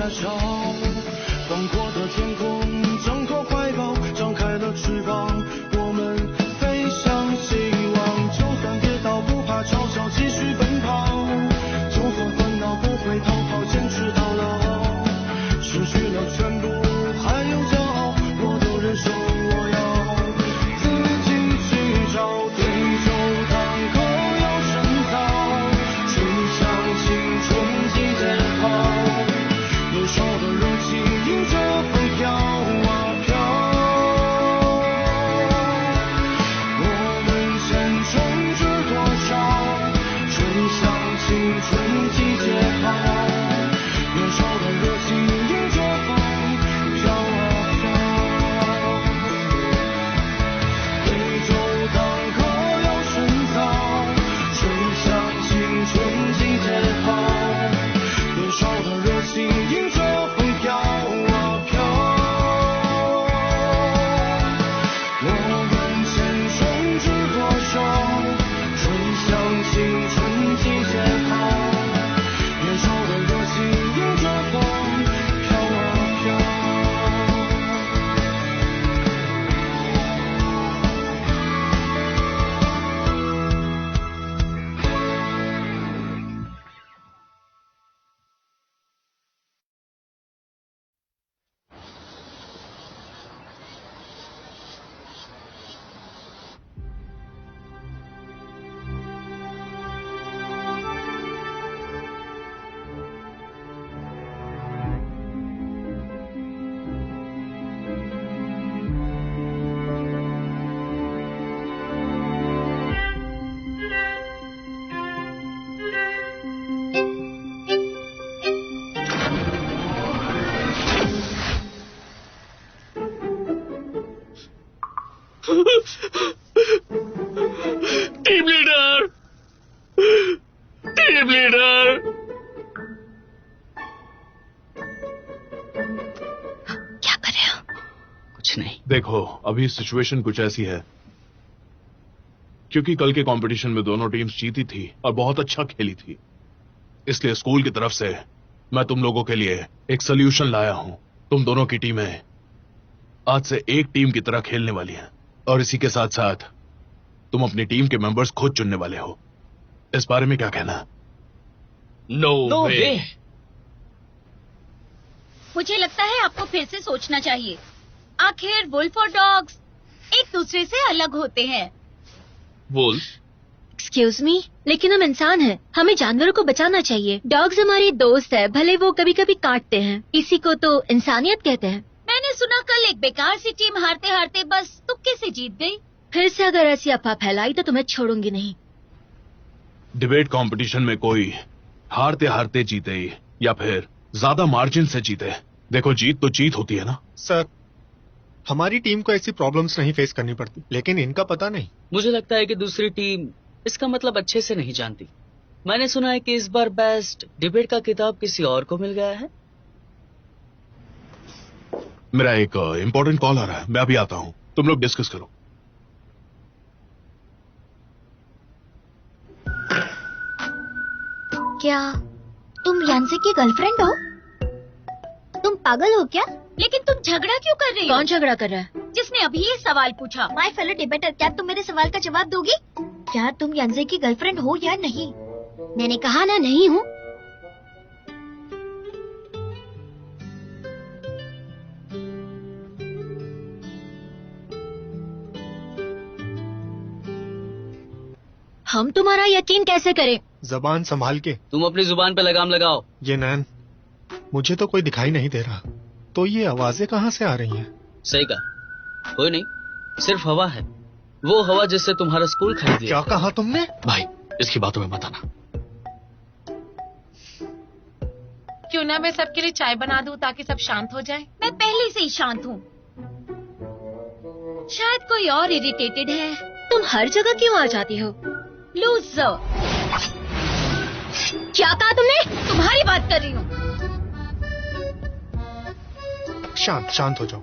家乡。广阔的天空，挣脱怀抱，张开了翅膀，我们飞向希望。就算跌倒，不怕嘲笑，继续奔跑。就算烦恼，不会逃跑，坚持到老。失去了全部，还有骄傲，我的人生我要自己去找。对酒当歌要深造，吹响青春季节跑。燃烧的热情迎着风飘啊飘。我们前程知多少？吹响青春季节跑。燃烧的热情迎着风飘啊飘。对酒当歌要深造，吹响青春季节跑。燃烧的热情迎着风飘啊飘。我们前程知多少？吹响青春季节跑。燃烧的热情迎着风飘啊飘。टीम leader, team leader. क्या कर रहे हो? कुछ नहीं। देखो, अभी सिचुएशन कुछ ऐसी है क्योंकि कल के कंपटीशन में दोनों टीम्स जीती थी और बहुत अच्छा खेली थी, इसलिए स्कूल की तरफ से मैं तुम लोगों के लिए एक सोल्यूशन लाया हूं। तुम दोनों की टीमें आज से एक टीम की तरह खेलने वाली हैं और इसी के साथ साथ तुम अपनी टीम के मेंबर्स खुद चुनने वाले हो। इस बारे में क्या कहना? नो वे। मुझे लगता है आपको फिर से सोचना चाहिए। आखिर वुल्फ और डॉग्स एक दूसरे से अलग होते हैं। वुल्फ? एक्सक्यूज मी, लेकिन हम इंसान हैं, हमें जानवरों को बचाना चाहिए। डॉग्स हमारे दोस्त है, भले वो कभी कभी काटते हैं, इसी को तो इंसानियत कहते हैं। मैंने सुना कल एक बेकार सी टीम हारते हारते बस तुक्के से जीत गई। फिर से अगर ऐसी अफवाह फैलाई तो तुम्हें छोड़ूंगी नहीं। डिबेट कंपटीशन में कोई हारते हारते जीते या फिर ज्यादा मार्जिन से जीते, देखो जीत तो जीत होती है ना। सर, हमारी टीम को ऐसी प्रॉब्लम्स नहीं फेस करनी पड़ती, लेकिन इनका पता नहीं। मुझे लगता है कि दूसरी टीम इसका मतलब अच्छे से नहीं जानती। मैंने सुना है कि इस बार बेस्ट डिबेट का किताब किसी और को मिल गया है। मेरा एक इम्पोर्टेंट कॉल आ रहा है, मैं अभी आता हूं, तुम लोग डिस्कस करो। क्या तुम यान्से की गर्लफ्रेंड हो? तुम पागल हो क्या? लेकिन तुम झगड़ा क्यों कर रही हो? कौन झगड़ा कर रहा है? जिसने अभी ये सवाल पूछा। माय फेलो डिबेटर, क्या तुम मेरे सवाल का जवाब दोगी? क्या तुम यान्से की गर्लफ्रेंड हो या नहीं? मैंने कहा ना नहीं हूँ। हम तुम्हारा यकीन कैसे करें? जबान संभाल के। तुम अपनी जुबान पे लगाम लगाओ। ये नैन, मुझे तो कोई दिखाई नहीं दे रहा, तो ये आवाजें कहाँ से आ रही हैं? सही कहा, कोई नहीं, सिर्फ हवा है। वो हवा जिससे तुम्हारा स्कूल खरीद लिया। क्या कहा तुमने? भाई, इसकी बातों में मत आना। क्यों ना मैं सबके लिए चाय बना दूं ताकि सब शांत हो जाए। मैं पहले से ही शांत हूँ। शायद कोई और इरिटेटेड है। तुम हर जगह क्यों आ जाती हो? लूजर। क्या कहा तुमने? तुम्हारी बात कर रही हूँ। शांत शांत हो जाओ।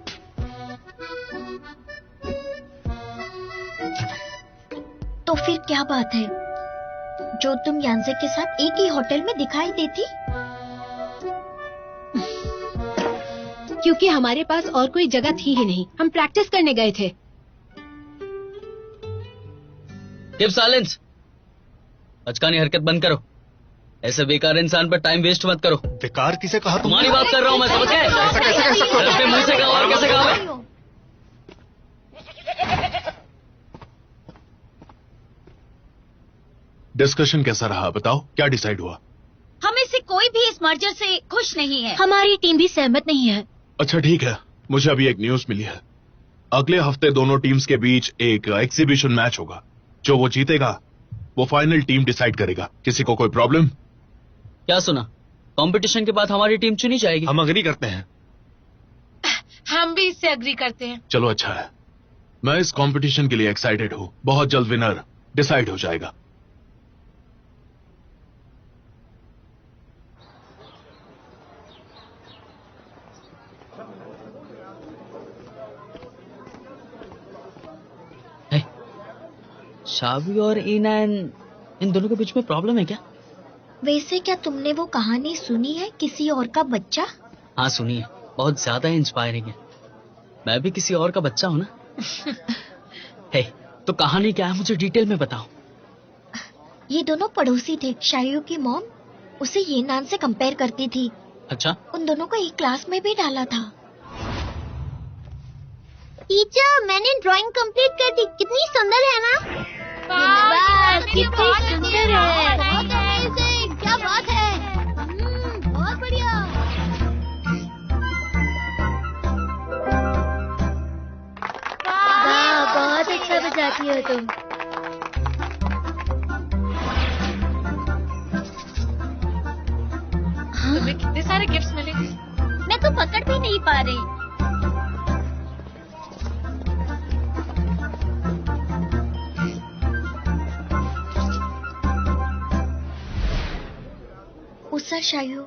तो फिर क्या बात है जो तुम यान्से के साथ एक ही होटल में दिखाई देती? क्योंकि हमारे पास और कोई जगह थी ही नहीं। हम प्रैक्टिस करने गए थे। Keep silence. बचकानी हरकत बंद करो। ऐसे बेकार इंसान पर टाइम वेस्ट मत करो। बेकार किसे कहा तुमने? तुम्हारी बात कर रहा हूँ मैं, समझ गए? ऐसा कैसे कर सकते हो? अपने मुंह से कहा और कैसे कहा मैं? डिस्कशन कैसा रहा बताओ, क्या डिसाइड हुआ? हमें से कोई भी इस मर्जर से खुश नहीं है। हमारी टीम भी सहमत नहीं है। अच्छा ठीक है, मुझे अभी एक न्यूज मिली है। अगले हफ्ते दोनों टीम्स के बीच एक एग्जीबिशन मैच होगा। जो वो जीतेगा वो फाइनल टीम डिसाइड करेगा। किसी को कोई प्रॉब्लम? क्या सुना? कंपटीशन के बाद हमारी टीम चुनी जाएगी। हम अग्री करते हैं। हम भी इससे अग्री करते हैं। चलो अच्छा है, मैं इस कंपटीशन के लिए एक्साइटेड हूँ। बहुत जल्द विनर डिसाइड हो जाएगा। शावी और ईनान, इन दोनों के बीच में प्रॉब्लम है क्या? वैसे क्या तुमने वो कहानी सुनी है, किसी और का बच्चा? हाँ सुनिए, बहुत ज्यादा इंस्पायरिंग है। मैं भी किसी और का बच्चा हूँ ना। हे, तो कहानी क्या है, मुझे डिटेल में बताओ। ये दोनों पड़ोसी थे। शायू की मॉम उसे ये नान से कंपेयर करती थी। अच्छा, उन दोनों को एक क्लास में भी डाला था। टीचर, मैंने ड्राइंग कंप्लीट कर दी। कितनी सुंदर है ना? धन्यवाद, कितनी सुंदर है। बहुत अमेजिंग, क्या बात है। बहुत बढ़िया। वाह, बहुत अच्छा बजाती हो तुम। तुम्हें कितने सारे गिफ्ट्स मिले। मैं तो पकड़ भी नहीं पा रही। सर शायू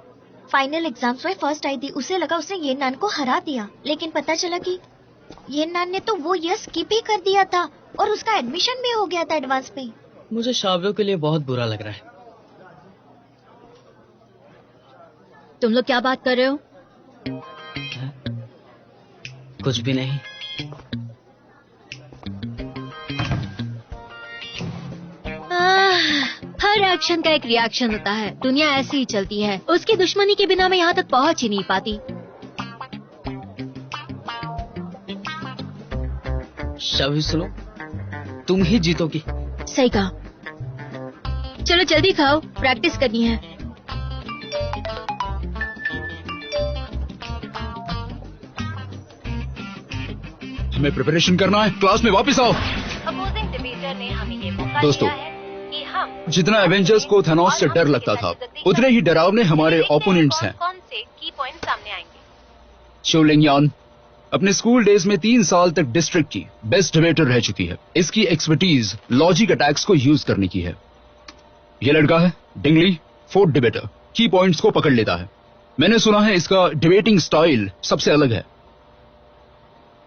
फाइनल एग्जाम्स में फर्स्ट आई थी। उसे लगा उसने ये नान को हरा दिया, लेकिन पता चला कि ये नान ने तो वो ईयर स्किप ही कर दिया था और उसका एडमिशन भी हो गया था एडवांस में। मुझे शावियों के लिए बहुत बुरा लग रहा है। तुम लोग क्या बात कर रहे हो? कुछ भी नहीं। हर एक्शन का एक रिएक्शन होता है। दुनिया ऐसी ही चलती है। उसकी दुश्मनी के बिना मैं यहाँ तक पहुँच ही नहीं पाती। शावी सुनो, तुम ही जीतोगी। सही कहा। चलो जल्दी खाओ, प्रैक्टिस करनी है। हमें प्रिपरेशन करना है। क्लास में वापस आओ। अपोजिंग डिबेटर ने हमें ये मौका दोस्तों, दिया है कि हम जितना एवेंजर्स को थैनोस से डर लगता था, उतने ही डरावने हमारे ओपोनेंट्स हैं। कौन से की पॉइंट सामने आएंगे। शोलिंगयान अपने स्कूल डेज में 3 साल तक डिस्ट्रिक्ट की बेस्ट डिबेटर रह चुकी है। इसकी एक्सपर्टीज लॉजिक अटैक्स को यूज करने की है। ये लड़का है डिंगली, फोर्थ डिबेटर, की पॉइंट्स को पकड़ लेता है। मैंने सुना है इसका डिबेटिंग स्टाइल सबसे अलग है।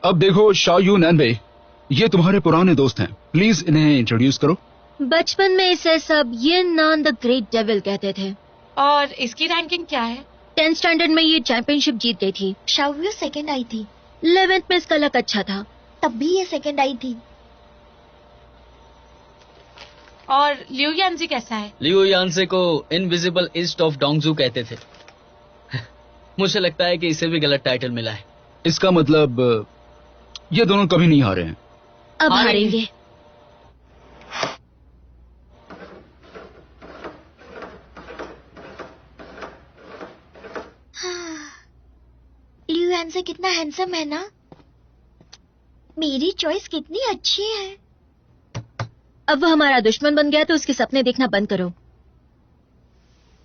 अब देखो शायू नैनबे, ये तुम्हारे पुराने दोस्त हैं। प्लीज इन्हें इंट्रोड्यूस करो। बचपन में इसे सब ये नान द ग्रेट डेविल कहते थे। और इसकी रैंकिंग क्या है? 10th स्टैंडर्ड में ये चैंपियनशिप जीत गई थी। शायू सेकंड आई थी। 11th में इसका लक अच्छा था। तब भी ये सेकंड आई थी। और लिू यानजी कैसा है? लियो यानसे को इनविजिबल ईस्ट ऑफ डोंगजू कहते थे। मुझे लगता है कि इसे भी गलत टाइटल मिला है। इसका मतलब ये दोनों कभी नहीं हारे हैं। अब हारेंगे। लियू यानसे कितना हैंडसम है ना। मेरी चॉइस कितनी अच्छी है। अब वो हमारा दुश्मन बन गया तो उसके सपने देखना बंद करो।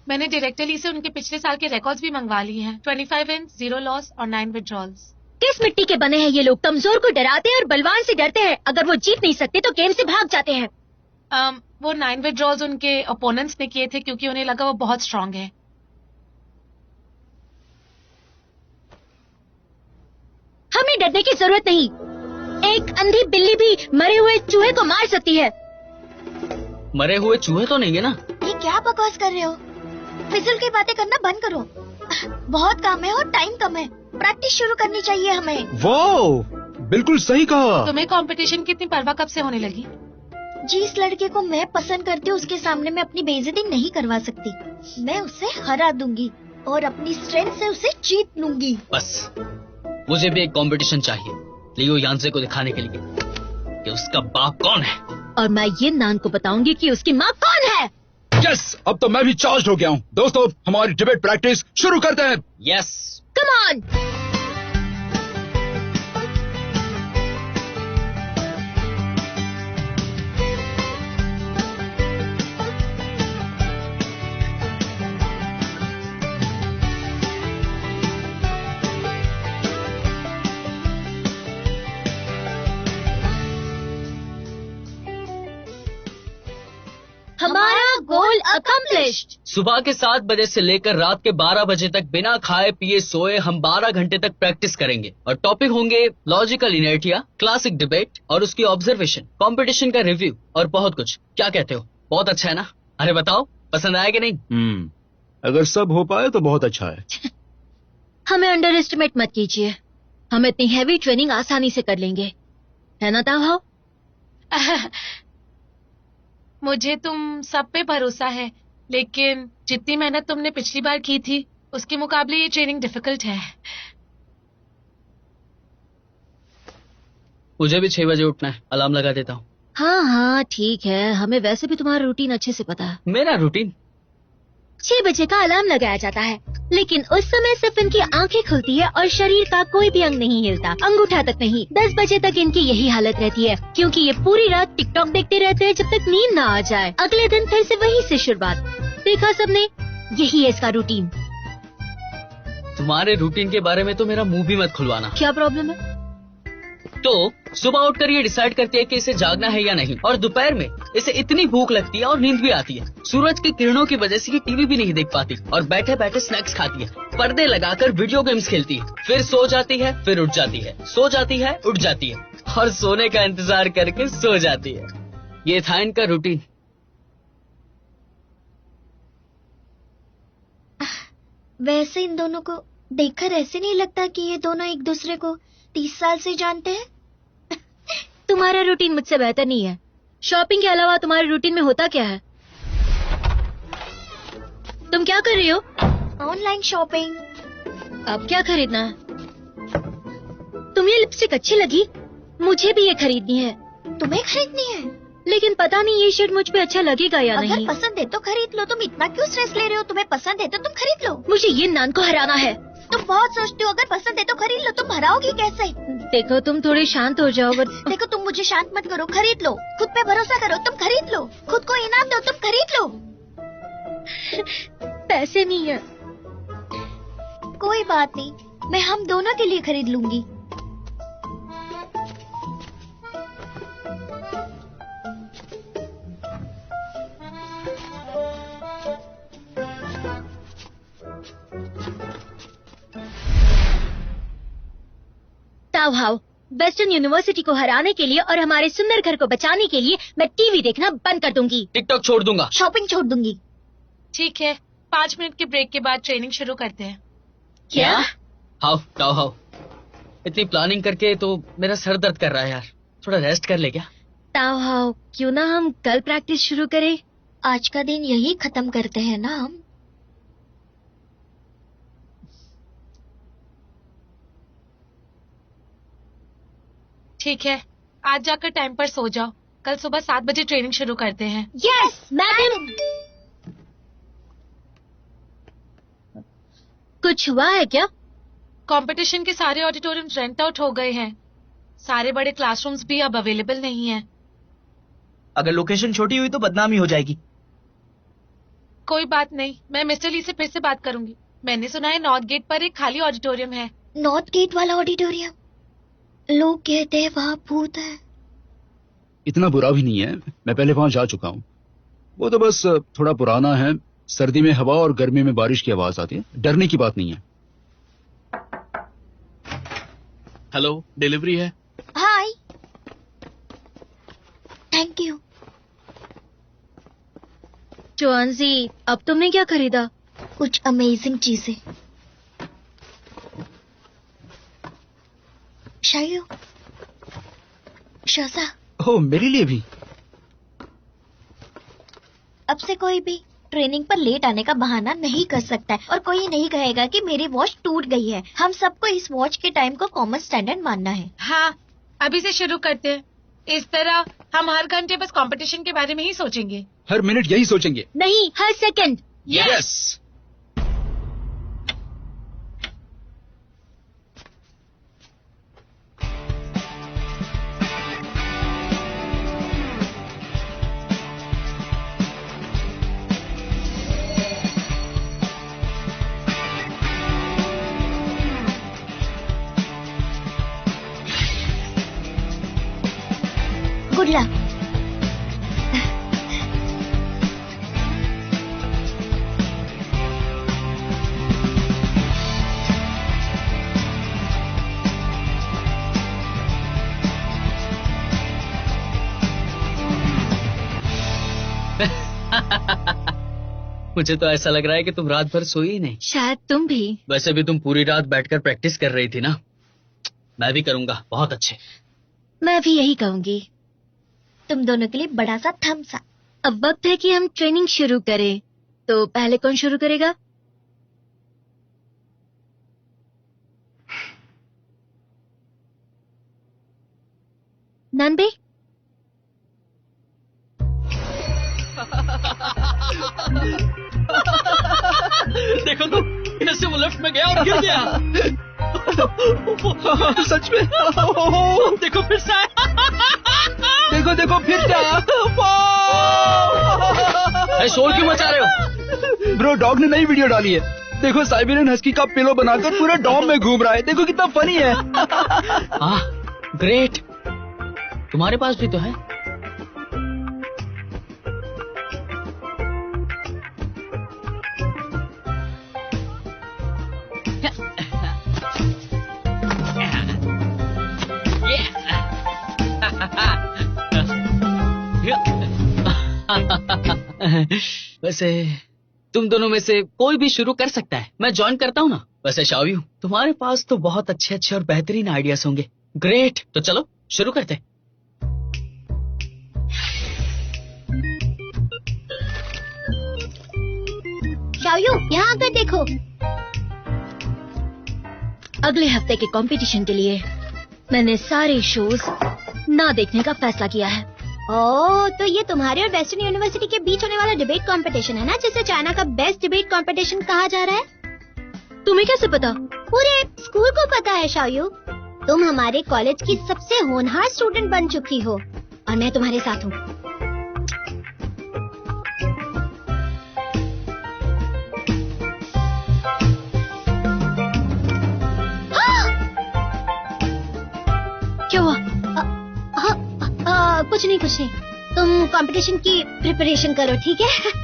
मैंने डायरेक्टली से उनके पिछले साल के रिकॉर्ड्स भी मंगवा लिए हैं। 25 विन्स, 0 लॉस और 9 विड्रॉल्स। किस मिट्टी के बने हैं ये लोग? कमजोर को डराते हैं और बलवान से डरते हैं। अगर वो जीत नहीं सकते तो गेम से भाग जाते हैं। वो 9 विड्रॉल्स उनके ओपोनेंट्स ने किए थे क्योंकि उन्हें लगा वो बहुत स्ट्रांग है। हमें डरने की जरूरत नहीं। एक अंधी बिल्ली भी मरे हुए चूहे को मार सकती है। मरे हुए चूहे तो नहीं है ना? ये क्या बकवास कर रहे हो? फिजूल की बातें करना बंद करो। बहुत काम है और टाइम कम है। प्रैक्टिस शुरू करनी चाहिए हमें। वाह, बिल्कुल सही कहा। तुम्हें कंपटीशन की इतनी परवाह कब से होने लगी? जिस लड़के को मैं पसंद करती हूँ उसके सामने मैं अपनी बेइज्जती नहीं करवा सकती। मैं उसे हरा दूंगी और अपनी स्ट्रेंथ से उसे जीत लूंगी। बस मुझे भी एक कंपटीशन चाहिए लियो यांसे को दिखाने के लिए कि उसका बाप कौन है। और मैं ये नान को बताऊंगी कि उसकी माँ कौन है। यस, अब तो मैं भी चार्ज हो गया हूँ। दोस्तों, हमारी डिबेट प्रैक्टिस शुरू करते हैं। Yes, come on. हमारा गोल अकम्प्लिश्ड। सुबह के 7 बजे से लेकर रात के 12 बजे तक बिना खाए पिए सोए हम 12 घंटे तक प्रैक्टिस करेंगे और टॉपिक होंगे लॉजिकल इनर्टिया, क्लासिक डिबेट और उसकी ऑब्जर्वेशन, कंपटीशन का रिव्यू और बहुत कुछ। क्या कहते हो? बहुत अच्छा है ना? अरे बताओ, पसंद आया कि नहीं? अगर सब हो पाए तो बहुत अच्छा है। हमें अंडर एस्टिमेट मत कीजिए, हम इतनी हैवी ट्रेनिंग आसानी से कर लेंगे, है ना ताओ? मुझे तुम सब पे भरोसा है, लेकिन जितनी मेहनत तुमने पिछली बार की थी उसके मुकाबले ये ट्रेनिंग डिफिकल्ट है। मुझे भी 6 बजे उठना है, अलार्म लगा देता हूँ। हाँ हाँ ठीक है, हमें वैसे भी तुम्हारा रूटीन अच्छे से पता है। मेरा रूटीन 6 बजे का अलार्म लगाया जाता है, लेकिन उस समय सिर्फ इनकी आंखें खुलती है और शरीर का कोई भी अंग नहीं हिलता, अंगूठा तक नहीं। 10 बजे तक इनकी यही हालत रहती है, क्योंकि ये पूरी रात टिकटॉक देखते रहते हैं जब तक नींद ना आ जाए। अगले दिन फिर से वही से शुरुआत। देखा सबने, यही है इसका रूटीन। तुम्हारे रूटीन के बारे में तो मेरा मुंह भी मत खुलवाना। क्या प्रॉब्लम है? तो सुबह उठकर ये डिसाइड करती है कि इसे जागना है या नहीं, और दोपहर में इसे इतनी भूख लगती है और नींद भी आती है। सूरज की किरणों की वजह से ये टीवी भी नहीं देख पाती और बैठे बैठे स्नैक्स खाती है, पर्दे लगाकर वीडियो गेम्स खेलती है, फिर सो जाती है, फिर उठ जाती है, सो जाती है, उठ जाती है और सोने का इंतजार करके सो जाती है। ये था इनका रूटीन। वैसे इन दोनों को देखकर ऐसे नहीं लगता कि ये दोनों एक दूसरे को 30 साल से जानते हैं। तुम्हारा रूटीन मुझसे बेहतर नहीं है। शॉपिंग के अलावा तुम्हारे रूटीन में होता क्या है? तुम क्या कर रही हो? Online shopping. अब क्या खरीदना है? तुम्हें ये लिपस्टिक अच्छी लगी? मुझे भी ये खरीदनी है। तुम्हें खरीदनी है? लेकिन पता नहीं ये शेड मुझ पे अच्छा लगेगा या अगर नहीं। पसंद है तो खरीद लो, तुम इतना क्यों स्ट्रेस ले रहे हो? तुम्हें पसंद है तो तुम खरीद लो। मुझे ये नान को हराना है। तुम बहुत सोचती हो, अगर पसंद है तो खरीद लो, तुम हराओगी कैसे? देखो तुम थोड़ी शांत हो जाओ। देखो तुम मुझे शांत मत करो, खरीद लो, खुद पे भरोसा करो, तुम खरीद लो, खुद को इनाम दो, तुम खरीद लो। पैसे नहीं है। कोई बात नहीं, मैं हम दोनों के लिए खरीद लूंगी। ताओहाओ, वेस्टर्न यूनिवर्सिटी को हराने के लिए और हमारे सुंदर घर को बचाने के लिए मैं टीवी देखना बंद कर दूंगी, टिकटॉक छोड़ दूंगा, शॉपिंग छोड़ दूंगी। ठीक है, 5 मिनट के ब्रेक के बाद ट्रेनिंग शुरू करते हैं। क्या? हाउ ताओहाओ, इतनी प्लानिंग करके तो मेरा सर दर्द कर रहा है यार, थोड़ा रेस्ट कर ले क्या? ताओहाओ, क्यों ना हम कल प्रैक्टिस शुरू करें? आज का दिन यही खत्म करते हैं ना हम। ठीक है, आज जाकर टाइम पर सो जाओ, कल सुबह 7 बजे ट्रेनिंग शुरू करते हैं। Yes madam. कुछ हुआ है क्या? कंपटीशन के सारे ऑडिटोरियम रेंट आउट हो गए हैं, सारे बड़े क्लासरूम्स भी अब अवेलेबल नहीं हैं। अगर लोकेशन छोटी हुई तो बदनामी हो जाएगी। कोई बात नहीं, मैं मिस्टर ली से फिर से बात करूंगी। मैंने सुना है नॉर्थ गेट पर एक खाली ऑडिटोरियम है। नॉर्थ गेट वाला ऑडिटोरियम? लोग कहते हैं वहाँ भूत है। इतना बुरा भी नहीं है, मैं पहले वहां जा चुका हूँ। वो तो बस थोड़ा पुराना है, सर्दी में हवा और गर्मी में बारिश की आवाज आती है, डरने की बात नहीं है। हेलो, डिलीवरी है। हाय, थैंक यू। जोआनजी, अब तुमने क्या खरीदा? कुछ अमेजिंग चीजें। शासा, ओह, मेरे लिए भी। अब से कोई भी ट्रेनिंग पर लेट आने का बहाना नहीं कर सकता है और कोई नहीं कहेगा कि मेरी वॉच टूट गई है। हम सबको इस वॉच के टाइम को कॉमन स्टैंडर्ड मानना है। हाँ, अभी से शुरू करते हैं। इस तरह हम हर घंटे बस कंपटीशन के बारे में ही सोचेंगे। हर मिनट यही सोचेंगे। नहीं, हर सेकंड। यस। Good luck. मुझे तो ऐसा लग रहा है कि तुम रात भर सोई ही नहीं। शायद तुम भी। वैसे भी तुम पूरी रात बैठकर प्रैक्टिस कर रही थी ना। मैं भी करूंगा, बहुत अच्छे। मैं भी यही कहूंगी। तुम दोनों के लिए बड़ा सा थम्स अप। अब वक्त है कि हम ट्रेनिंग शुरू करें। तो पहले कौन शुरू करेगा? नंबे? देखो तो, कैसे वो लेफ्ट में गया और गिर गया। सच में? देखो फिर से आया। देखो देखो फिर क्या? शोर क्यों मचा रहे हो? ब्रो, डॉग ने नई वीडियो डाली है। देखो, साइबेरियन हस्की का पिलो बनाकर पूरे डॉम में घूम रहा है। देखो कितना फनी है। हाँ, ग्रेट। तुम्हारे पास भी तो है। वैसे तुम दोनों में से कोई भी शुरू कर सकता है। मैं ज्वाइन करता हूँ ना। वैसे शाओयू, तुम्हारे पास तो बहुत अच्छे अच्छे और बेहतरीन आइडियाज होंगे। ग्रेट, तो चलो शुरू करते हैं। शाओयू, यहाँ आकर देखो। अगले हफ्ते के कंपटीशन के लिए मैंने सारे शोज ना देखने का फैसला किया है। ओह, तो ये तुम्हारे और वेस्टर्न यूनिवर्सिटी के बीच होने वाला डिबेट कंपटीशन है ना, जिसे चाइना का बेस्ट डिबेट कंपटीशन कहा जा रहा है। तुम्हें कैसे पता? पूरे स्कूल को पता है शाओयू। तुम हमारे कॉलेज की सबसे होनहार स्टूडेंट बन चुकी हो और मैं तुम्हारे साथ हूँ। क्या हुआ? कुछ नहीं कुछ नहीं। तुम कंपटीशन की प्रिपरेशन करो, ठीक है?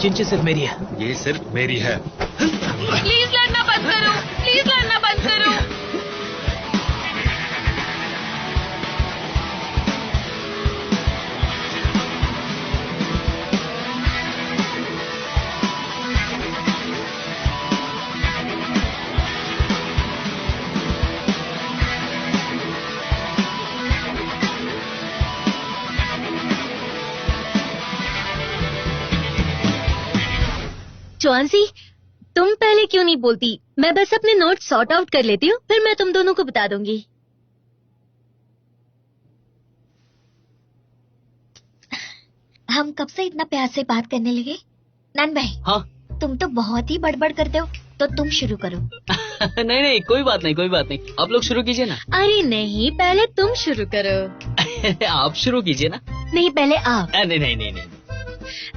चिंची सिर्फ मेरी है। ये सिर्फ मेरी है। प्लीज लड़ना बंद करो, प्लीज लड़ना बंद करो। चौंसी, तुम पहले क्यों नहीं बोलती? मैं बस अपने नोट सॉर्ट आउट कर लेती हूँ, फिर मैं तुम दोनों को बता दूंगी। हम कब से इतना प्यार से बात करने लगे? नान भाई। हाँ। तुम तो बहुत ही बड़बड़ करते हो, तो तुम शुरू करो। नहीं नहीं, कोई बात नहीं, कोई बात नहीं। आप लोग शुरू कीजिए ना। अरे नहीं, पहले तुम शुरू करो। आप शुरू कीजिए ना। नहीं, पहले आप। नहीं नहीं नहीं नहीं।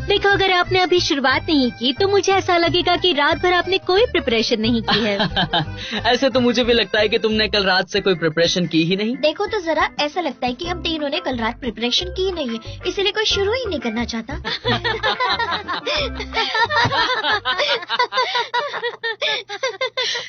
देखो, अगर आपने अभी शुरुआत नहीं की तो मुझे ऐसा लगेगा कि रात भर आपने कोई प्रिपरेशन नहीं की है। ऐसे तो मुझे भी लगता है कि तुमने कल रात से कोई प्रिपरेशन की ही नहीं। देखो तो जरा, ऐसा लगता है कि हम तीनों ने कल रात प्रिपरेशन की नहीं है, इसीलिए कोई शुरू ही नहीं करना चाहता।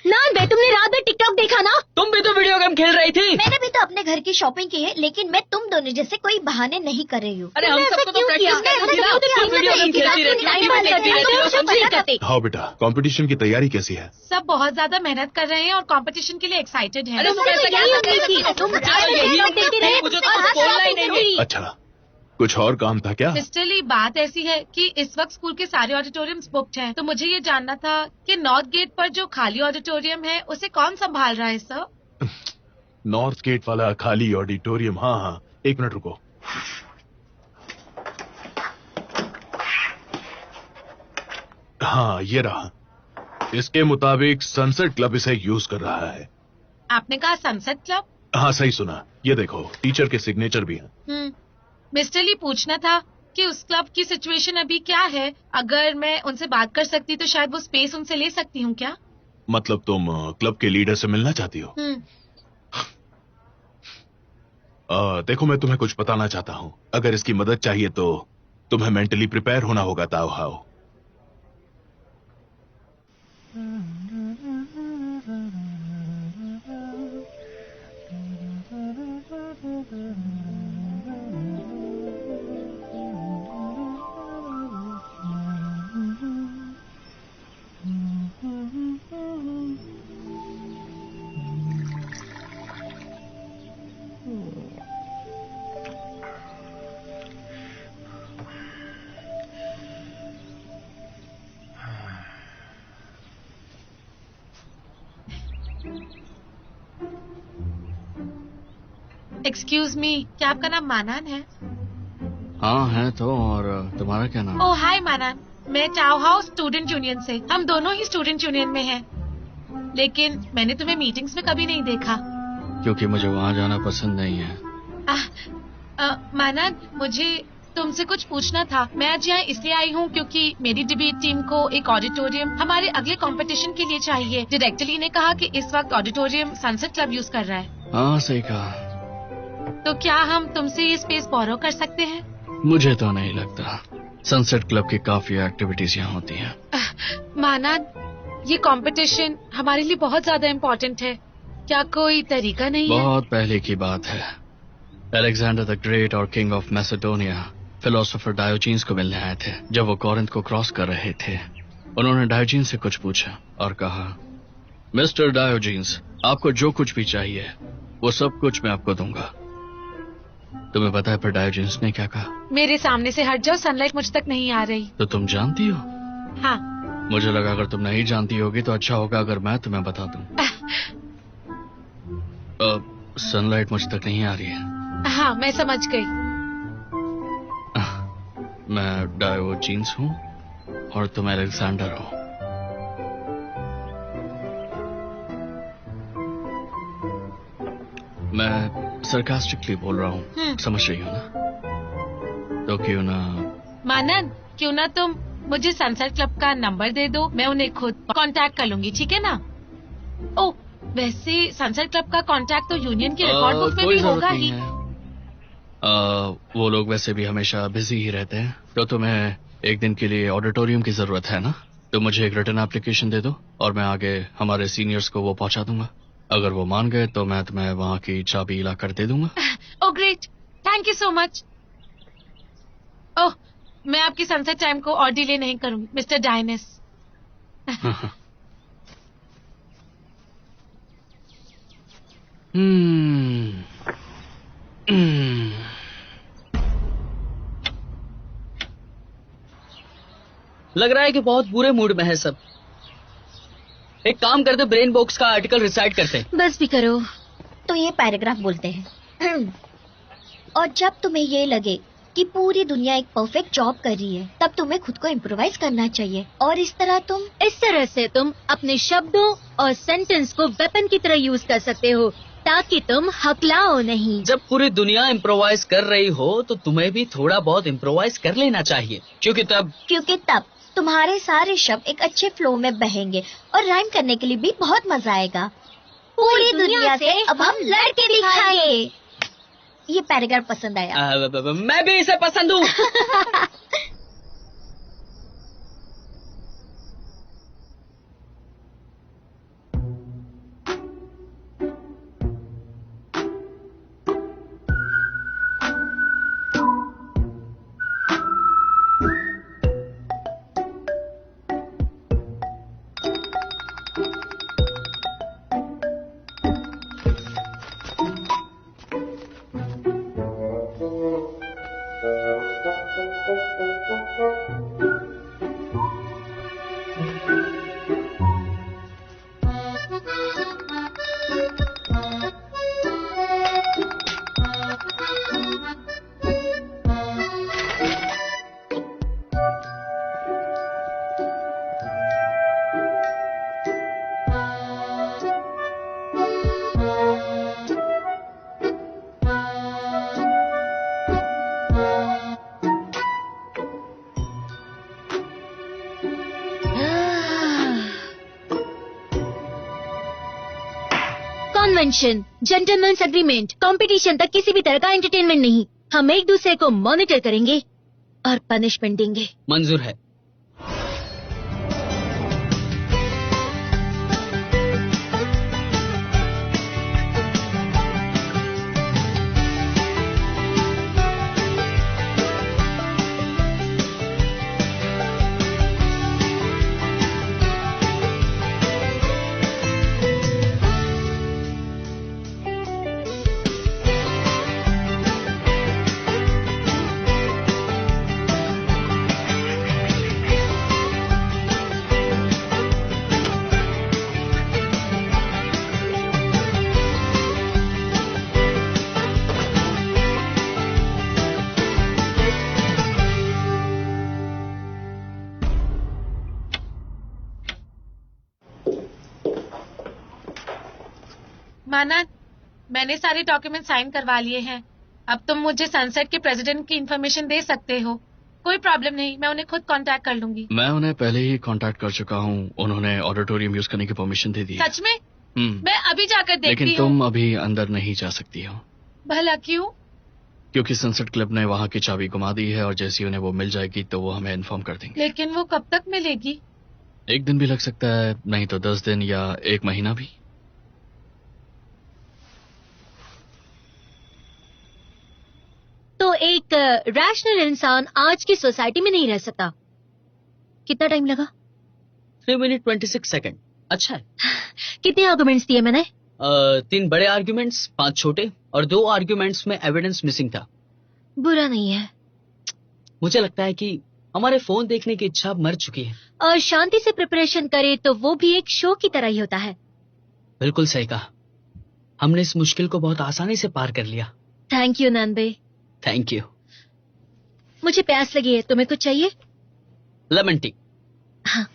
नान बे, तुमने रात भर टिकटॉक देखा ना? तुम भी तो वीडियो गेम खेल रही थी। मैंने भी तो अपने घर की शॉपिंग की है, लेकिन मैं तुम दोनों जैसे कोई बहाने नहीं कर रही हूँ। अरे हम सबको तो प्रैक्टिस करनी थी ना। तुम वीडियो गेम खेलती रहती हो, टीवी देखती रहती हो, समझ नहीं करते। हाँ बेटा, कंपटीशन की तैयारी कैसी है? सब बहुत ज्यादा मेहनत कर रहे हैं और कंपटीशन के लिए एक्साइटेड हैं। अरे तुम ऐसा क्या करती थी? तुम यही मुझे तो कुछ बोलना ही नहीं। अच्छा, कुछ और काम था क्या? मिस्टर ली, बात ऐसी है कि इस वक्त स्कूल के सारे ऑडिटोरियम्स बुक्ड हैं, तो मुझे ये जानना था कि नॉर्थ गेट पर जो खाली ऑडिटोरियम है उसे कौन संभाल रहा है सर? नॉर्थ गेट वाला खाली ऑडिटोरियम? हाँ हाँ, एक मिनट रुको। हाँ, ये रहा। इसके मुताबिक सनसेट क्लब इसे यूज कर रहा है। आपने कहा सनसेट क्लब? हाँ, सही सुना। ये देखो, टीचर के सिग्नेचर भी हैं। मिस्टर ली, पूछना था कि उस क्लब की सिचुएशन अभी क्या है? अगर मैं उनसे बात कर सकती तो शायद वो स्पेस उनसे ले सकती हूँ क्या? मतलब तुम क्लब के लीडर से मिलना चाहती हो? देखो, मैं तुम्हें कुछ बताना चाहता हूँ। अगर इसकी मदद चाहिए तो तुम्हें मेंटली प्रिपेयर होना होगा, ताओ हाओ। एक्सक्यूज मी, क्या आपका नाम मानान है? हाँ है तो, और तुम्हारा क्या नाम? ओह हाय मानान, मैं चाओ हाउ स्टूडेंट यूनियन से। हम दोनों ही स्टूडेंट यूनियन में हैं, लेकिन मैंने तुम्हें मीटिंग्स में कभी नहीं देखा। क्योंकि मुझे वहाँ जाना पसंद नहीं है। मानान, मुझे तुमसे कुछ पूछना था। मैं आज यहाँ इसलिए आई हूँ क्योंकि मेरी डिबेट टीम को एक ऑडिटोरियम हमारे अगले कंपटीशन के लिए चाहिए। डायरेक्टर ने कहा कि इस वक्त ऑडिटोरियम सनसेट क्लब यूज कर रहा है। हाँ, सही कहा। तो क्या हम तुमसे ये स्पेस बोरो कर सकते हैं? मुझे तो नहीं लगता। सनसेट क्लब की काफी एक्टिविटीज यहाँ होती हैं। मानान, ये कंपटीशन हमारे लिए बहुत ज्यादा इम्पोर्टेंट है। क्या कोई तरीका नहीं है? बहुत पहले की बात है। अलेक्जेंडर द ग्रेट और किंग ऑफ मैसेडोनिया फिलोसोफर डायोजीन्स को मिलने आए थे। जब वो कोरिंथ को क्रॉस कर रहे थे, उन्होंने डायोजीन्स से कुछ पूछा और कहा, मिस्टर डायोजीन्स, आपको जो कुछ भी चाहिए वो सब कुछ मैं आपको दूंगा। तुम्हें पता है फिर डायोजीन्स ने क्या कहा? मेरे सामने से हट जाओ, सनलाइट मुझ तक नहीं आ रही। तो तुम जानती हो? हाँ। मुझे लगा अगर तुम नहीं जानती होगी तो अच्छा होगा अगर मैं तुम्हें बता दूं। सनलाइट मुझ तक नहीं आ रही है। हाँ, मैं समझ गई। मैं डायोजीन्स हूँ और तुम अलेक्जेंडर हो। मैं सरकास्टिकली बोल रहा हूँ, समझ रही हो ना? तो क्यों ना मानन, क्यों ना तुम मुझे सनसेट क्लब का नंबर दे दो, मैं उन्हें खुद कांटेक्ट कर लूंगी, ठीक है ना? ओह, वैसे सनसेट क्लब का कांटेक्ट तो यूनियन की रिकॉर्ड बुक में भी होगा ही। वो लोग वैसे भी हमेशा बिजी ही रहते हैं। तो तुम्हें एक दिन के लिए ऑडिटोरियम की जरूरत है ना? तो मुझे एक रिटन एप्लीकेशन दे दो और मैं आगे हमारे सीनियर्स को वो पहुंचा दूंगा। अगर वो मान गए तो मैं तुम्हें वहाँ की चाबी ला कर दे दूंगा। Oh great, thank you so much. Oh, मैं आपकी सनसेट टाइम को और डिले नहीं करूंगी मिस्टर डायनेस। लग रहा है कि बहुत बुरे मूड में है सब। एक काम करते, ब्रेन बॉक्स का आर्टिकल रिसाइट करते। बस भी करो। तो ये पैराग्राफ बोलते हैं। और जब तुम्हें ये लगे कि पूरी दुनिया एक परफेक्ट जॉब कर रही है, तब तुम्हें खुद को इम्प्रोवाइज करना चाहिए। और इस तरह से तुम अपने शब्दों और सेंटेंस को वेपन की तरह यूज कर सकते हो, ताकि तुम हकलाओ नहीं। जब पूरी दुनिया इम्प्रोवाइज कर रही हो तो तुम्हें भी थोड़ा बहुत इम्प्रोवाइज कर लेना चाहिए, क्योंकि तब तुम्हारे सारे शब्द एक अच्छे फ्लो में बहेंगे और राइम करने के लिए भी बहुत मजा आएगा। पूरी दुनिया से अब हम लड़के दिखाएंगे। ये पैराग्राफ पसंद आया। मैं भी इसे पसंद हूँ। कन्वेंशन, जेंटलमैन्स एग्रीमेंट, कंपटीशन तक किसी भी तरह का एंटरटेनमेंट नहीं। हम एक दूसरे को मॉनिटर करेंगे और पनिशमेंट देंगे। मंजूर है। माना, मैंने सारे डॉक्यूमेंट साइन करवा लिए हैं। अब तुम मुझे सनसेट के प्रेसिडेंट की इन्फॉर्मेशन दे सकते हो। कोई प्रॉब्लम नहीं, मैं उन्हें खुद कांटेक्ट कर लूंगी। मैं उन्हें पहले ही कांटेक्ट कर चुका हूँ। उन्होंने ऑडिटोरियम यूज करने की परमिशन दे दी है। सच में? मैं अभी जाकर देखती हूँ। लेकिन तुम अभी अंदर नहीं जा सकती हो। भला क्यों? क्योंकि सनसेट क्लब ने वहाँ की चाबी गुमा दी है और जैसे उन्हें वो मिल जाएगी तो वो हमें इन्फॉर्म कर देंगे। लेकिन वो कब तक मिलेगी? 1 दिन भी लग सकता है, नहीं तो 10 दिन या 1 महीना भी। तो एक रैशनल इंसान आज की सोसाइटी में नहीं रह सकता। कितना टाइम लगा? 3 मिनट 26 सेकंड। अच्छा है। कितने आर्गुमेंट्स दिए मैंने? 3 बड़े आर्गुमेंट्स, 5 छोटे, और 2 आर्गुमेंट्स में एविडेंस मिसिंग था। बुरा नहीं है। मुझे लगता है कि हमारे फोन देखने की इच्छा मर चुकी है। और शांति से प्रिपरेशन करे तो वो भी एक शो की तरह ही होता है। बिल्कुल सही कहा। हमने इस मुश्किल को बहुत आसानी से पार कर लिया। थैंक यू नंदे। Thank you. मुझे प्यास लगी है, तुम्हें कुछ चाहिए? Lemon tea. हाँ।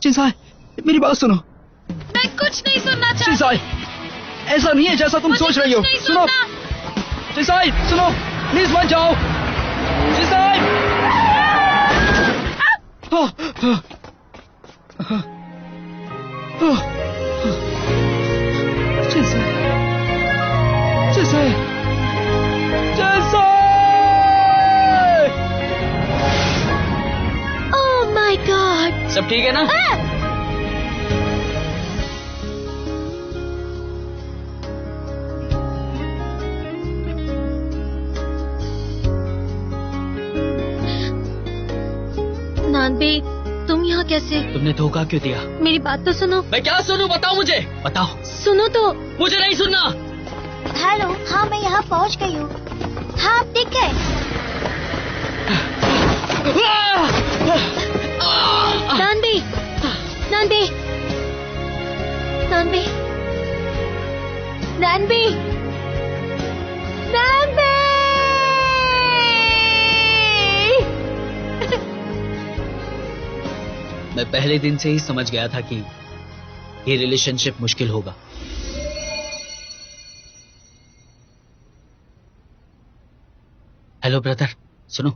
चिंसाई, मेरी बात सुनो। मैं कुछ नहीं सुनना चाहती। चिंसाई, ऐसा नहीं है जैसा तुम सोच रही हो। सुनो चिंसाई, सुनो, प्लीज मत जाओ। चिंसाई, चिंसाई, चिंसाई, चिंसाई। Oh my God. सब ठीक है ना? नानबे, तुम यहाँ कैसे? तुमने धोखा क्यों दिया? मेरी बात तो सुनो। मैं क्या सुनूं? बताओ मुझे, बताओ। सुनो तो। मुझे नहीं सुनना। हेलो, हाँ मैं यहाँ पहुँच गई हूँ। हाँ आप दिख गए। नानबी, नानबी, नानबी, नानबी, नानबी। मैं पहले दिन से ही समझ गया था कि ये रिलेशनशिप मुश्किल होगा। हेलो ब्रदर, सुनो,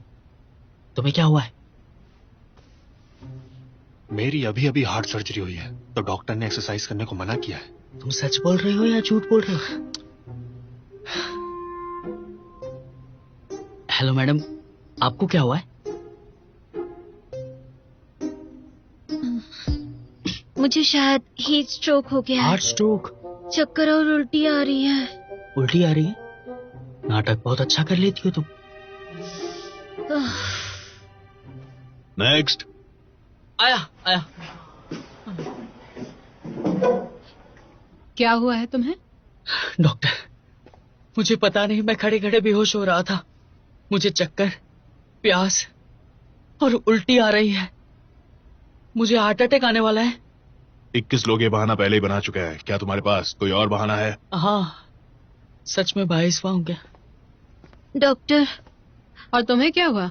तुम्हें क्या हुआ है? मेरी अभी अभी हार्ट सर्जरी हुई है, तो डॉक्टर ने एक्सरसाइज करने को मना किया है। तुम सच बोल रहे हो या झूठ बोल रहे हो? हेलो मैडम, आपको क्या हुआ है? मुझे शायद हीट स्ट्रोक हो गया है। Heart stroke? चक्कर और उल्टी आ रही है। उल्टी आ रही है? नाटक बहुत अच्छा कर लेती हो तुम। नेक्स्ट। आया आया। क्या हुआ है तुम्हें? डॉक्टर, मुझे पता नहीं, मैं खड़े खड़े बेहोश हो रहा था। मुझे चक्कर, प्यास और उल्टी आ रही है। मुझे हार्ट अटैक आने वाला है। 21 लोग ये बहाना पहले ही बना चुके हैं। क्या तुम्हारे पास कोई और बहाना है? हाँ, सच में 22वां हूँ क्या? डॉक्टर, और तुम्हें क्या हुआ?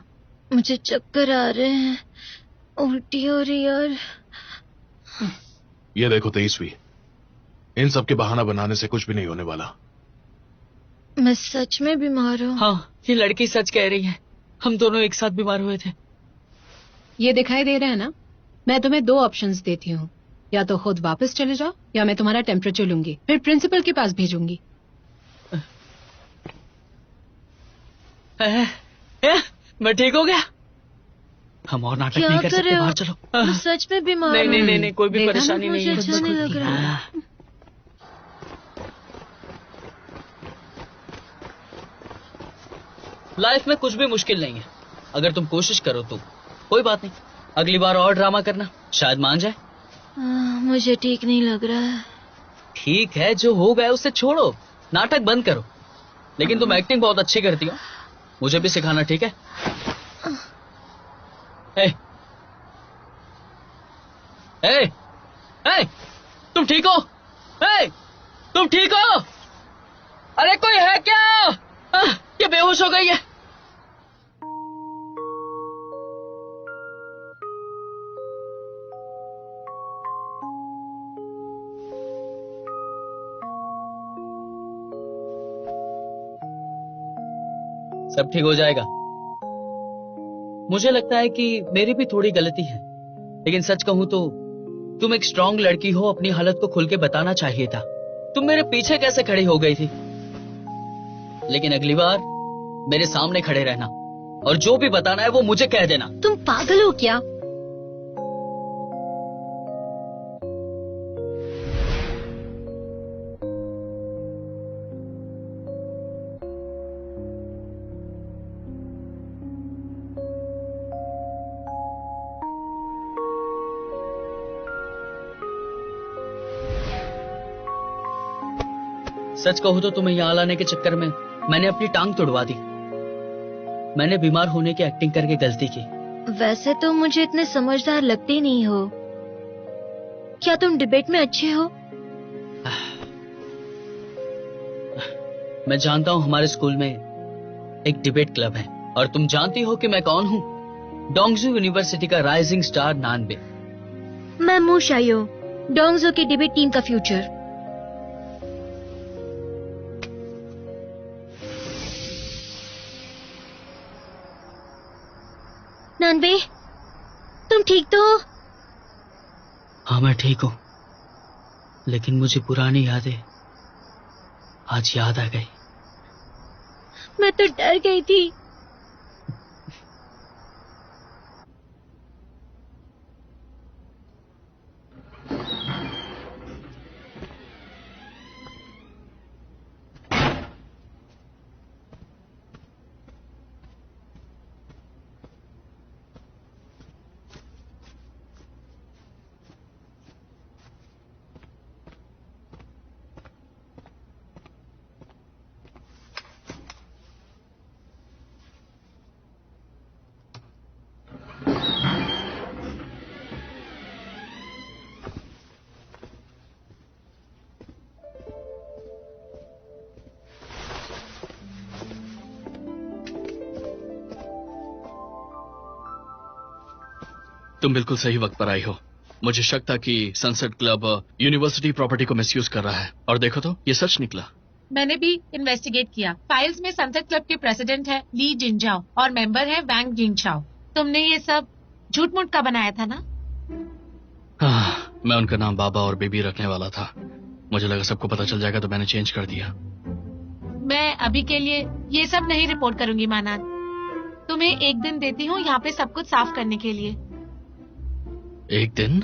मुझे चक्कर आ रहे हैं, उल्टी हो रही है और ये देखो 23वीं। इन सब के बहाना बनाने से कुछ भी नहीं होने वाला। मैं सच में बीमार हूँ। हाँ, ये लड़की सच कह रही है। हम दोनों एक साथ बीमार हुए थे। ये दिखाई दे रहा है ना? मैं तुम्हें 2 ऑप्शंस देती हूँ, या तो खुद वापस चले जाओ या मैं तुम्हारा टेम्परेचर लूंगी, फिर प्रिंसिपल के पास भेजूंगी। मैं ठीक हो गया। हम और नाटक नहीं कर सकते, बाहर चलो। मैं सच में बीमार नहीं हूँ। नहीं नहीं, कोई भी देखा ना, परेशानी नहीं मुझे है। अच्छा नहीं लग रहा है। लाइफ में कुछ भी मुश्किल नहीं है, अगर तुम कोशिश करो तो। कोई बात नहीं, अगली बार और ड्रामा करना, शायद मान जाए। मुझे ठीक नहीं लग रहा है। ठीक है, जो हो गया उसे छोड़ो, नाटक बंद करो। लेकिन तुम एक्टिंग बहुत अच्छी करती हो, मुझे भी सिखाना, ठीक है? ए, ए, ए, तुम ठीक हो? ए, तुम ठीक हो? अरे कोई है क्या? ये बेहोश हो गई है। सब ठीक हो जाएगा। मुझे लगता है कि मेरी भी थोड़ी गलती है, लेकिन सच कहूं तो तुम एक स्ट्रांग लड़की हो, अपनी हालत को खुल के बताना चाहिए था। तुम मेरे पीछे कैसे खड़ी हो गई थी? लेकिन अगली बार मेरे सामने खड़े रहना और जो भी बताना है वो मुझे कह देना। तुम पागल हो क्या? सच कहूं तो तुम्हें यहां लाने के चक्कर में मैंने अपनी टांग तोड़वा दी। मैंने बीमार होने की एक्टिंग करके गलती की। वैसे तो मुझे इतने समझदार लगते नहीं हो। क्या तुम डिबेट में अच्छे हो? मैं जानता हूं हमारे स्कूल में एक डिबेट क्लब है, और तुम जानती हो कि मैं कौन हूं? डोंगजू यूनिवर्सिटी का राइजिंग स्टार नानबे। मैं मू शायो, डोंगजू की डिबेट टीम का फ्यूचर। नानबे, तुम ठीक तो हो? हाँ, मैं ठीक हूं, लेकिन मुझे पुरानी यादें आज याद आ गई। मैं तो डर गई थी। तुम बिल्कुल सही वक्त पर आई हो। मुझे शक था कि सनसेट क्लब यूनिवर्सिटी प्रॉपर्टी को मिसयूज कर रहा है, और देखो तो ये सच निकला। मैंने भी इन्वेस्टिगेट किया। फाइल्स में सनसेट क्लब के प्रेसिडेंट है ली जिनजाओ और मेंबर है वैंग जिंगचाओ। तुमने ये सब झूठ मूठ का बनाया था ना? हाँ, मैं उनका नाम बाबा और बेबी रखने वाला था। मुझे लगा सबको पता चल जाएगा तो मैंने चेंज कर दिया। मैं अभी के लिए ये सब नहीं रिपोर्ट करूंगी मानान। तुम्हें एक दिन देती हूँ यहाँ पे सब कुछ साफ करने के लिए। एक दिन?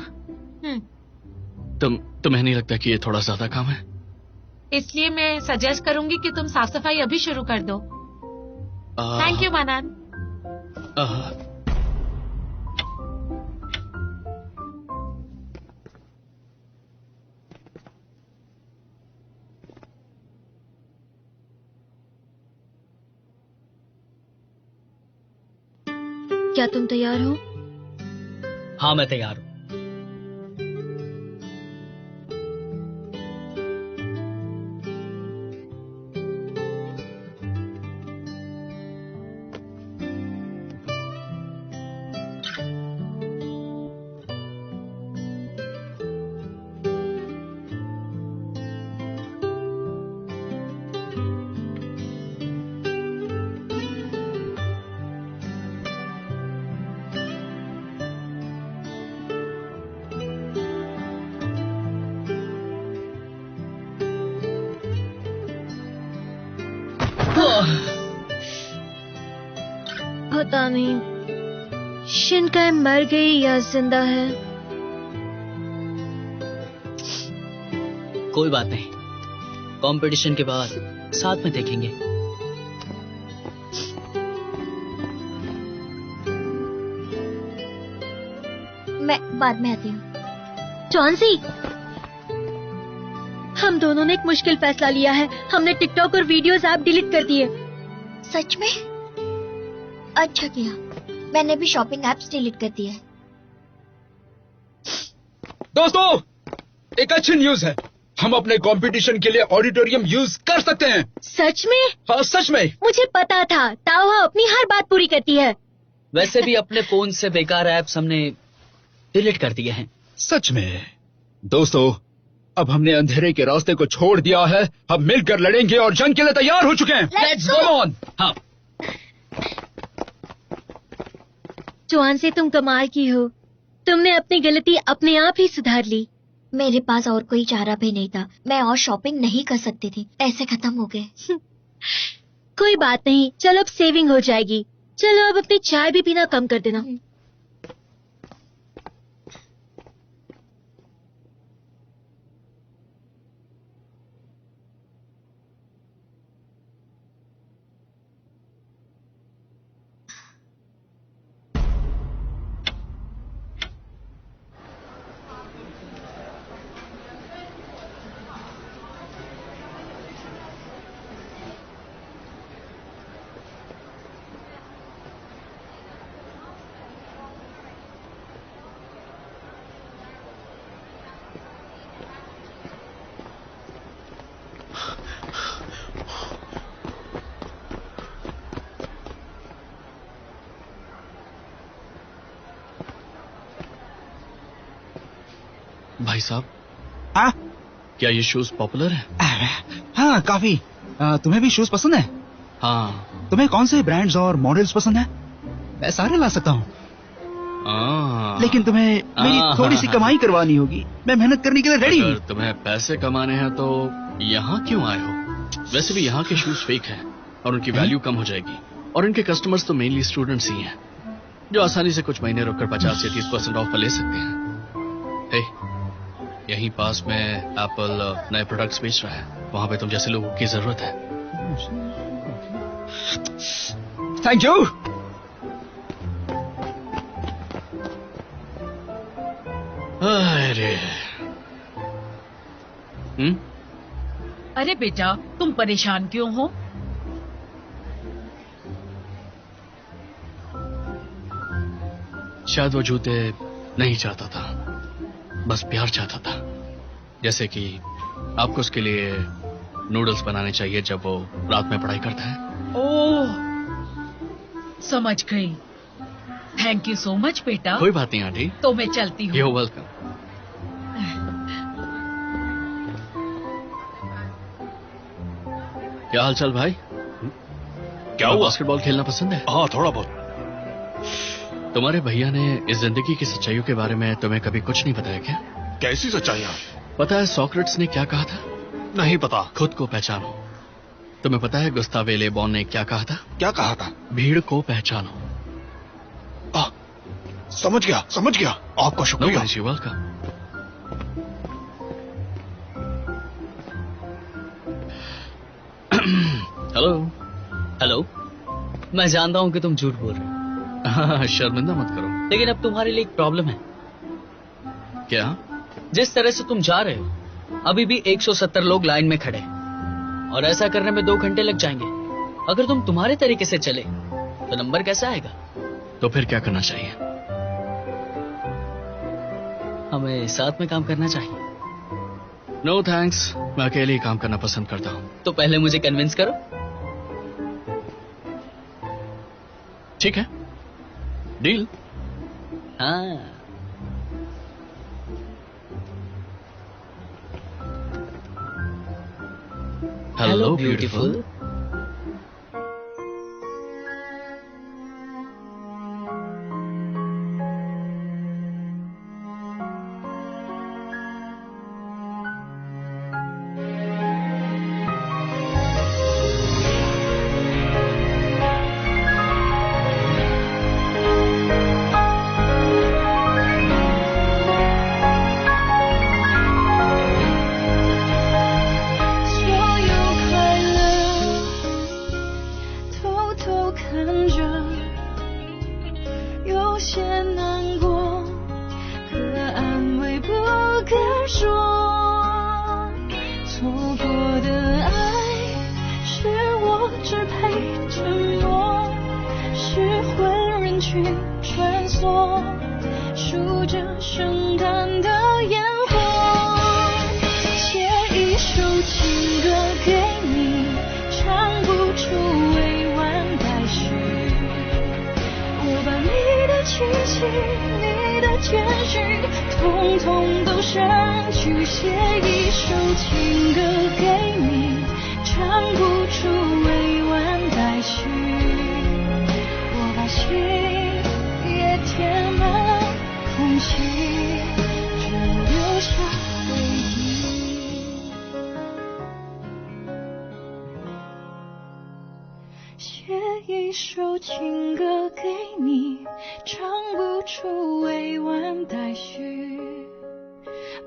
तुम्हें नहीं लगता कि ये थोड़ा ज्यादा काम है? इसलिए मैं सजेस्ट करूंगी कि तुम साफ सफाई अभी शुरू कर दो। थैंक यू मानान। क्या तुम तैयार हो? हाँ, मैं तैयार हूँ। पता नहीं शिनकाई मर गई या जिंदा है। कोई बात नहीं, कंपटीशन के बाद साथ में देखेंगे। मैं बाद में आती हूँ। चौंसी, हम दोनों ने एक मुश्किल फैसला लिया है। हमने टिकटॉक और वीडियोस ऐप डिलीट कर दिए। सच में? अच्छा किया। मैंने भी शॉपिंग ऐप्स डिलीट कर दिए। दोस्तों, एक अच्छी न्यूज है। हम अपने कंपटीशन के लिए ऑडिटोरियम यूज कर सकते हैं। सच में? हाँ, सच में। मुझे पता था। ताओहा अपनी हर बात पूरी करती है। वैसे भी अपने फोन से बेकार ऐप्स हमने डिलीट कर दिए हैं। सच में। दोस्तों, अब हमने अंधेरे के रास्ते को छोड़ दिया है। हम मिलकर लड़ेंगे और जंग के लिए तैयार हो चुके हैं। Let's go! Come on! हाँ। चौहान से तुम कमाल की हो। तुमने अपनी गलती अपने आप ही सुधार ली। मेरे पास और कोई चारा भी नहीं था। मैं और शॉपिंग नहीं कर सकती थी। पैसे खत्म हो गए। कोई बात नहीं, चलो अब सेविंग हो जाएगी। चलो अब अपनी चाय भी पीना कम कर देना। भाई साहब। हाँ? क्या ये शूज पॉपुलर है? हाँ, काफी। तुम्हें भी शूज पसंद है? हाँ। तुम्हें कौन से ब्रांड्स और मॉडल्स पसंद है? मैं सारे ला सकता हूँ। लेकिन तुम्हें मेरी थोड़ी सी कमाई करवानी होगी। मैं मेहनत करने के लिए रेडी हूँ। अगर तुम्हें पैसे कमाने हैं तो यहाँ क्यों आए हो? वैसे भी यहाँ के शूज फेक हैं और उनकी वैल्यू कम हो जाएगी। और इनके कस्टमर्स तो मेनली स्टूडेंट्स ही हैं, जो आसानी से कुछ महीने रुककर 50 से 30% ऑफ पर ले सकते हैं। यहीं पास में एप्पल नए प्रोडक्ट्स बेच रहा है। वहाँ पे तुम जैसे लोगों की जरूरत है। Thank you. अरे अरे बेटा, तुम परेशान क्यों हो? शायद वो जूते नहीं चाहता था, बस प्यार चाहता था। जैसे कि आपको उसके लिए नूडल्स बनाने चाहिए जब वो रात में पढ़ाई करता है। ओह, समझ गई। थैंक यू सो मच बेटा। कोई बात नहीं आंटी। तो मैं चलती हूँ। You're welcome। क्या हाल चाल भाई? क्या हुआ? बास्केटबॉल खेलना पसंद है? हाँ, थोड़ा बहुत। तुम्हारे भैया ने इस जिंदगी की सच्चाइयों के बारे में तुम्हें कभी कुछ नहीं बताया क्या? कैसी सच्चाइयाँ? पता है सोक्रेट्स ने क्या कहा था? नहीं पता। खुद को पहचानो। तुम्हें पता है गुस्ताव ले बॉन ने क्या कहा था? क्या कहा था? भीड़ को पहचानो। समझ गया। आपका शुक्रिया। वेलकम। हेलो। मैं जानता हूँ कि तुम झूठ बोल रहे हो। शर्मिंदा मत करो। लेकिन अब तुम्हारे लिए एक प्रॉब्लम है। क्या? जिस तरह से तुम जा रहे हो अभी भी 170 लोग लाइन में खड़े हैं और ऐसा करने में 2 घंटे लग जाएंगे। अगर तुम तुम्हारे तरीके से चले तो नंबर कैसा आएगा? तो फिर क्या करना चाहिए? हमें साथ में काम करना चाहिए। नो थैंक्स, मैं अकेले ही काम करना पसंद करता हूँ। तो पहले मुझे कन्विंस करो। ठीक है, डील। हाँ। Hello beautiful.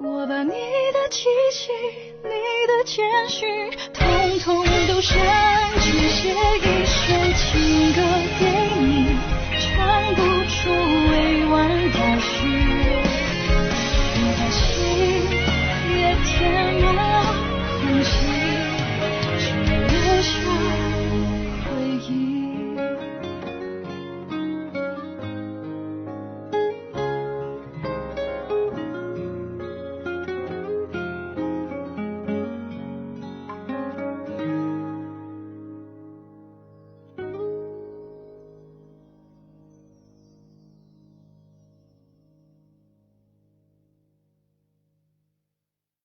我把你的气息，你的谦虚，统统都删去，写一首情歌给